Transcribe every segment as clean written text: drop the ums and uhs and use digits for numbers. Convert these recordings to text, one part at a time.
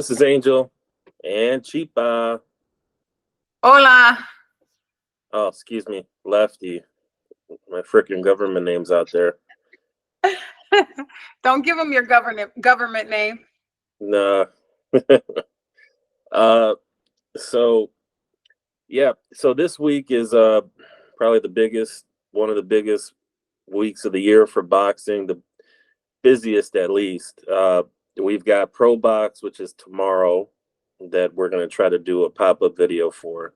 This is Angel and Chipa. Hola. Oh, excuse me, Lefty. My freaking government name's out there. Don't give them your government name. Nah. uh, so yeah, so this week is probably one of the biggest weeks of the year for boxing, the busiest at least. We've got Pro Box, which is tomorrow, that we're gonna try to do a pop-up video for.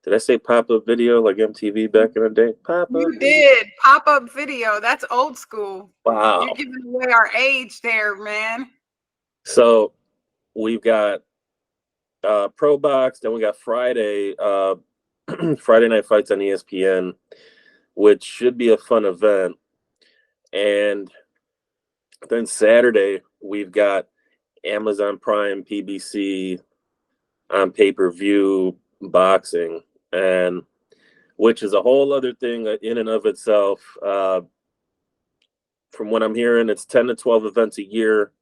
Did I say pop-up video like MTV back in the day? Pop-up. You did pop-up video. That's old school. Wow. You're giving away our age there, man. So we've got Pro Box, then we got Friday, Friday Night Fights on ESPN, which should be a fun event. And then Saturday, we've got Amazon Prime, PBC on pay-per-view boxing, and which is a whole other thing in and of itself. From what I'm hearing, it's 10 to 12 events a year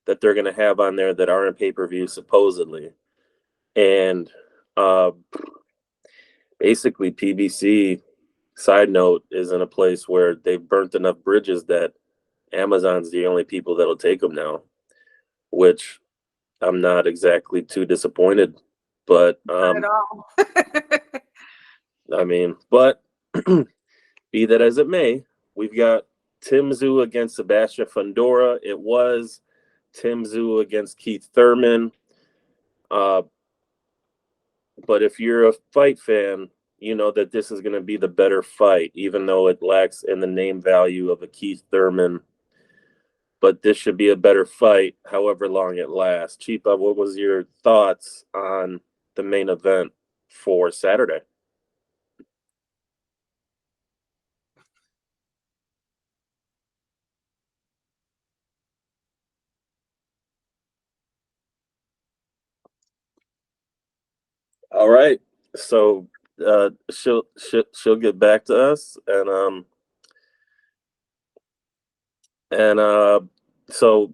that they're going to have on there that are in pay-per-view supposedly. And basically PBC, side note, is in a place where they've burnt enough bridges that Amazon's the only people that'll take them now, which I'm not exactly too disappointed, but Not at all. I mean, but be that as it may, we've got Tim Tszyu against Sebastian Fundora. It was Tim Tszyu against Keith Thurman. But if you're a fight fan, you know that this is going to be the better fight, even though it lacks in the name value of a Keith Thurman. But this should be a better fight, however long it lasts. Chipa, what was your thoughts on the main event for Saturday? All right, so she'll get back to us, and so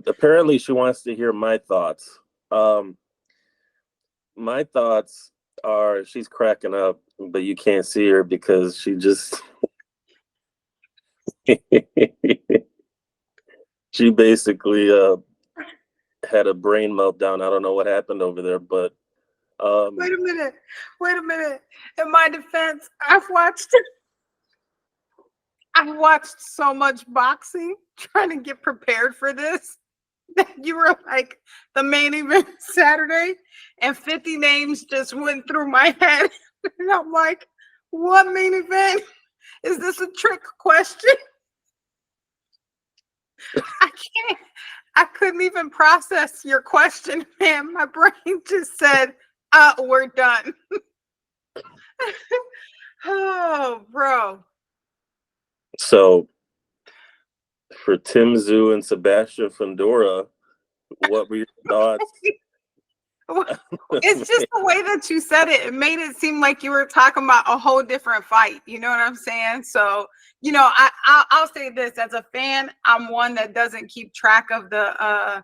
apparently she wants to hear my thoughts. My thoughts are she's cracking up, but you can't see her because she just she basically had a brain meltdown. I don't know what happened over there, but Wait a minute. In my defense, I've watched so much boxing trying to get prepared for this that you were like the main event Saturday and 50 names just went through my head. And I'm like, what main event? Is this a trick question? I couldn't even process your question, man. My brain just said, we're done. Oh, bro. So for Tim Tszyu and Sebastian Fundora, what were your thoughts? It's just the way that you said it. It made it seem like you were talking about a whole different fight. You know what I'm saying? So, you know, I'll say this as a fan, I'm one that doesn't keep track of the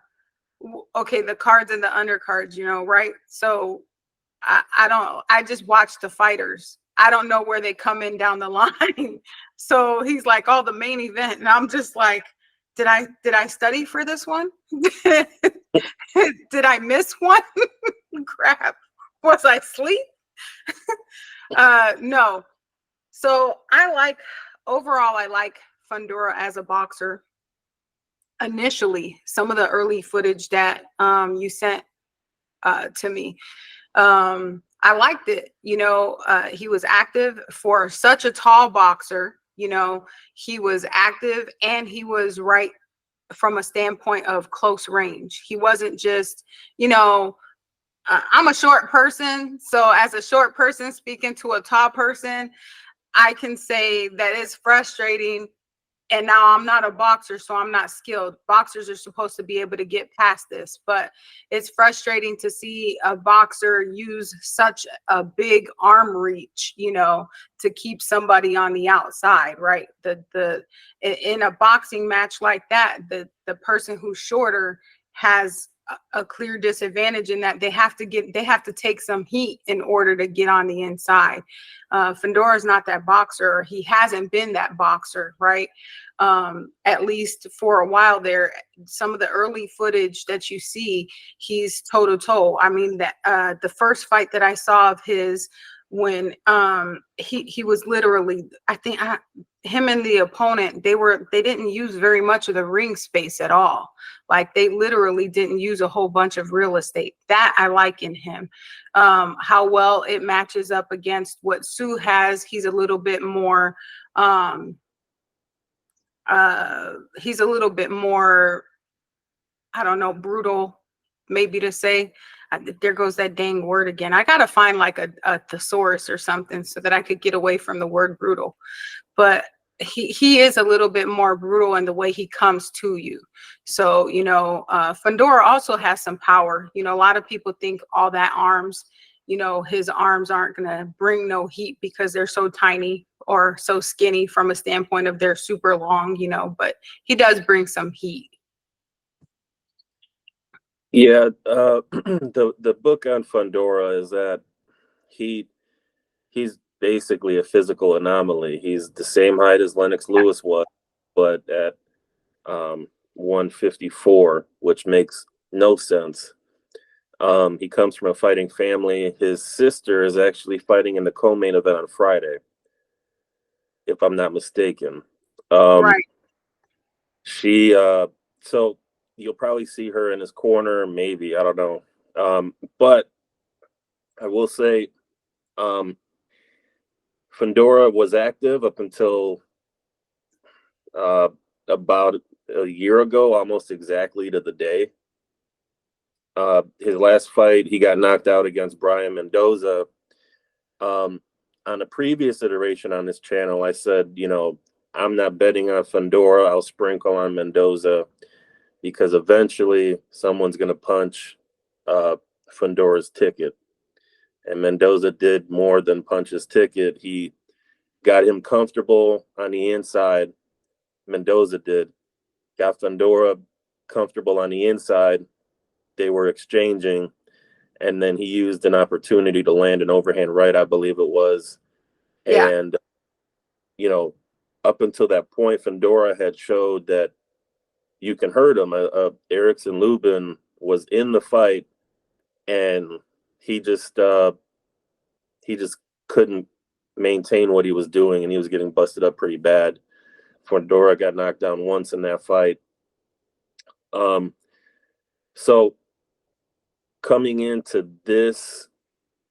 cards and the undercards, you know, right? So I just watch the fighters. I don't know where they come in down the line. So he's like, oh, the main event. And I'm just like, did I study for this one? Did I miss one? Crap. Was I asleep? No. So overall, I like Fundora as a boxer. Initially, some of the early footage that you sent to me, I liked it. You know, he was active for such a tall boxer. You know, he was active and he was right from a standpoint of close range. He wasn't just, you know, I'm a short person. So as a short person speaking to a tall person, I can say that it's frustrating. And now I'm not a boxer, so I'm not skilled. Boxers are supposed to be able to get past this, but it's frustrating to see a boxer use such a big arm reach, you know, to keep somebody on the outside, right? In a boxing match like that, the person who's shorter has a clear disadvantage in that they have to take some heat in order to get on the inside. Fundora is not that boxer. He hasn't been that boxer, right? At least for a while there. Some of the early footage that you see, he's toe to toe. I mean, that the first fight that I saw of his, when he was literally, him and the opponent, they didn't use very much of the ring space at all. Like, they literally didn't use a whole bunch of real estate. That I like in him. How well it matches up against what Sue has. He's a little bit more he's a little bit more, I don't know, brutal, maybe to say. There goes that dang word again. I gotta find like a thesaurus or something so that I could get away from the word brutal. But he is a little bit more brutal in the way he comes to you. So, Fundora also has some power. A lot of people think all that arms, his arms aren't gonna bring no heat because they're so tiny or so skinny from a standpoint of they're super long, but he does bring some heat. Yeah, the book on Fundora is that he's basically a physical anomaly. He's the same height as Lennox Lewis was, but at 154, which makes no sense. He comes from a fighting family. His sister is actually fighting in the co-main event on Friday, if I'm not mistaken. Right. She so you'll probably see her in his corner, maybe, I don't know. But I will say Fundora was active up until about a year ago, almost exactly to the day. His last fight, he got knocked out against Brian Mendoza. On a previous iteration on this channel, I said, I'm not betting on Fundora. I'll sprinkle on Mendoza because eventually someone's going to punch Fundora's ticket. And Mendoza did more than punch his ticket. He got him comfortable on the inside. Mendoza did. Got Fundora comfortable on the inside. They were exchanging. And then he used an opportunity to land an overhand right, I believe it was. Yeah. And, up until that point, Fundora had showed that you can hurt him. Erickson Lubin was in the fight, and he just couldn't maintain what he was doing, and he was getting busted up pretty bad. Fundora got knocked down once in that fight. So coming into this,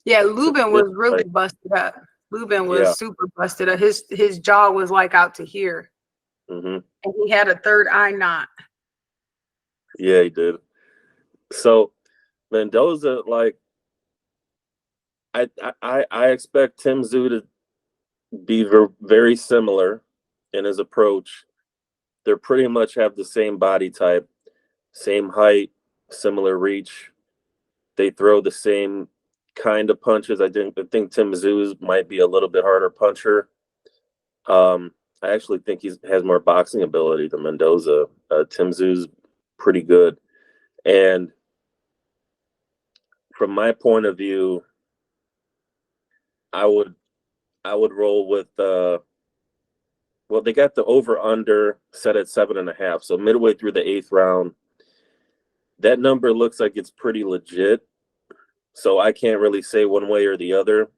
yeah, Lubin was really busted up. Lubin was super busted up. His jaw was like out to here. Mm-hmm. And he had a third eye knot. Yeah, he did. So Mendoza, like, I expect Tim Tszyu to be very similar in his approach. They pretty much have the same body type, same height, similar reach. They throw the same kind of punches. I think Tim Tszyu might be a little bit harder puncher. I actually think he has more boxing ability than Mendoza. Tim Tszyu pretty good. And from my point of view, I would roll with they got the over under set at 7.5. So midway through the 8th round, that number looks like it's pretty legit. So I can't really say one way or the other.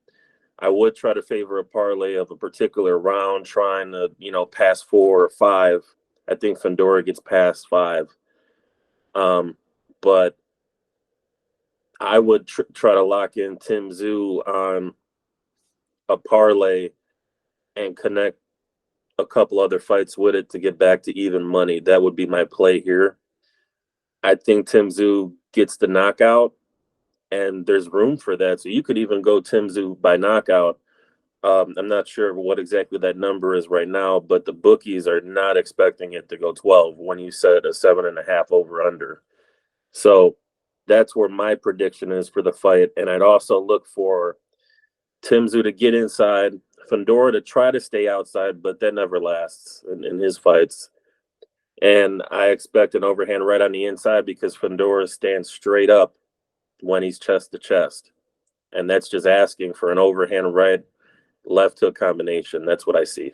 I would try to favor a parlay of a particular round, trying to, pass 4 or 5. I think Fundora gets past 5. But I would try to lock in Tim Tszyu on a parlay and connect a couple other fights with it to get back to even money. That would be my play here. I think Tim Tszyu gets the knockout, and there's room for that. So you could even go Tim Tszyu by knockout. I'm not sure what exactly that number is right now, but the bookies are not expecting it to go 12 when you set a 7.5 over under. So that's where my prediction is for the fight. And I'd also look for Tim Tszyu to get inside, Fundora to try to stay outside, but that never lasts in his fights. And I expect an overhand right on the inside because Fundora stands straight up when he's chest to chest. And that's just asking for an overhand right left hook combination. That's what I see.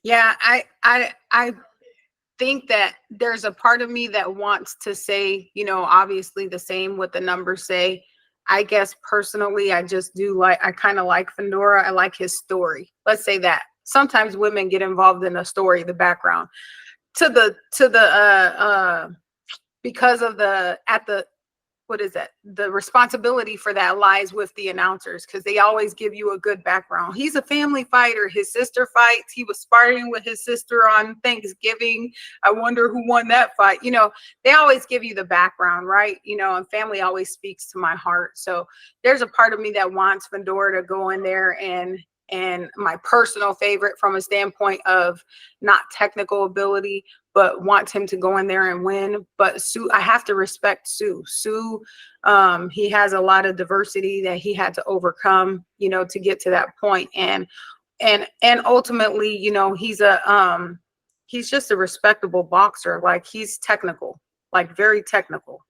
Yeah, I think that there's a part of me that wants to say, obviously the same what the numbers say. I guess personally, I just do I kind of like Fundora. I like his story. Let's say that. Sometimes women get involved in the story, the background. Because of what is that? The responsibility for that lies with the announcers because they always give you a good background. He's a family fighter. His sister fights. He was sparring with his sister on Thanksgiving. I wonder who won that fight. They always give you the background, right? And family always speaks to my heart. So there's a part of me that wants Fundora to go in there and my personal favorite from a standpoint of not technical ability, but wants him to go in there and win. But Sue, I have to respect Sue. Sue, he has a lot of diversity that he had to overcome, to get to that point. And ultimately, he's just a respectable boxer. Like he's technical, like very technical.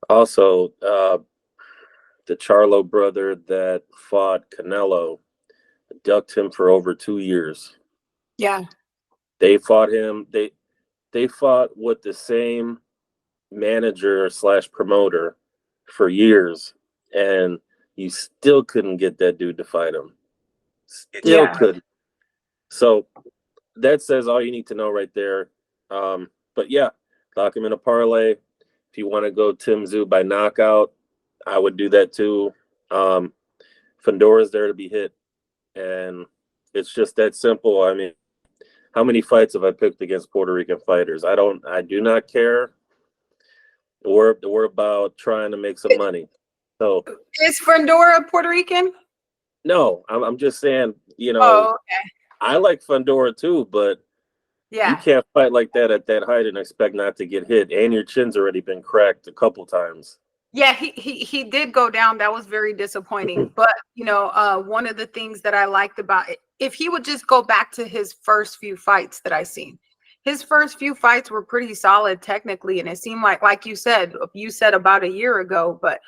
Also, the Charlo brother that fought Canelo ducked him for over 2 years. Yeah. They fought him. They fought with the same manager / promoter for years, and you still couldn't get that dude to fight him. Still couldn't. So that says all you need to know right there. But yeah, lock him in a parlay. If you want to go Tim Tszyu by knockout, I would do that too. Fundora's there to be hit, and it's just that simple. I mean, how many fights have I picked against Puerto Rican fighters? I do not care. We're about trying to make some money. So is Fundora Puerto Rican? No, I'm just saying, Oh, okay. I like Fundora too, but you can't fight like that at that height and expect not to get hit. And your chin's already been cracked a couple times. Yeah, he did go down. That was very disappointing. But one of the things that I liked about it, if he would just go back to his first few fights that I seen, his first few fights were pretty solid technically, and it seemed like you said about a year ago. But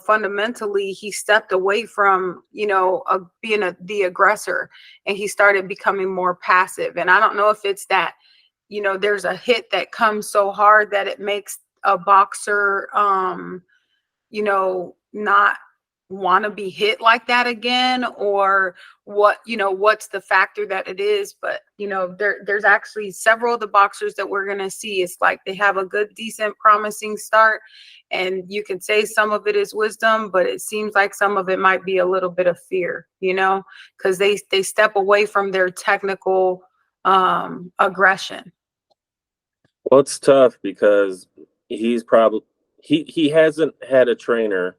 fundamentally, he stepped away from being the aggressor, and he started becoming more passive. And I don't know if it's that there's a hit that comes so hard that it makes a boxer not want to be hit like that again, or what's the factor that it is. But there's actually several of the boxers that we're going to see. It's like they have a good, decent, promising start, and you can say some of it is wisdom, but it seems like some of it might be a little bit of fear, because they step away from their technical aggression. Well, it's tough because he's probably he hasn't had a trainer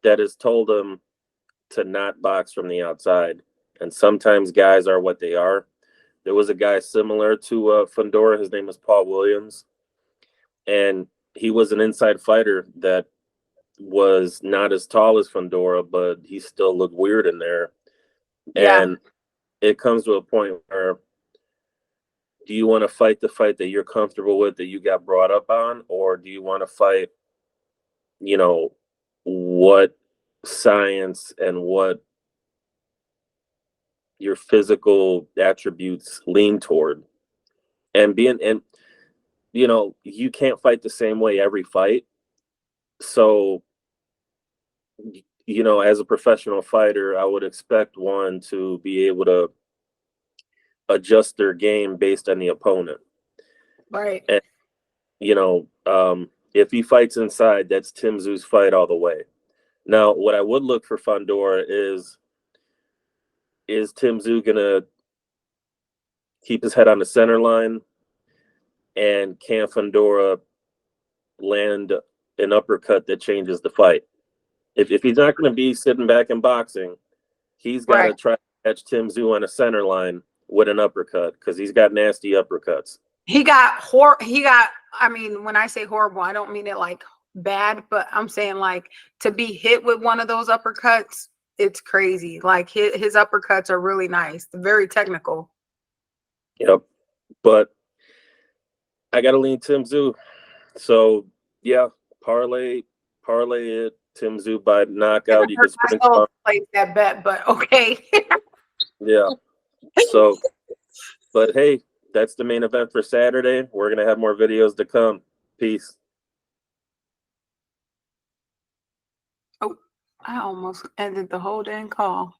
that has told him to not box from the outside. And sometimes guys are what they are. There was a guy similar to Fundora. His name is Paul Williams. And he was an inside fighter that was not as tall as Fundora, but he still looked weird in there. Yeah. And it comes to a point where, do you want to fight the fight that you're comfortable with, that you got brought up on, or do you want to fight, what science and what your physical attributes lean toward? And you can't fight the same way every fight. So, as a professional fighter, I would expect one to be able to adjust their game based on the opponent. Right. And, if he fights inside, that's Tim Tszyu's fight all the way. Now, what I would look for Fundora is Tim Tszyu going to keep his head on the center line, and can Fundora land an uppercut that changes the fight? If he's not going to be sitting back and boxing, he's got to try to catch Tim Tszyu on a center line with an uppercut, because he's got nasty uppercuts. I mean, when I say horrible, I don't mean it like bad, but I'm saying like to be hit with one of those uppercuts, it's crazy. Like his uppercuts are really nice, very technical. Yep. But I gotta lean Tim Zoo. So yeah, parlay it. Tim Zoo by knockout. You can I spring still place that bet, but okay. yeah. So, but hey, that's the main event for Saturday. We're gonna have more videos to come. Peace. Oh, I almost ended the whole dang call.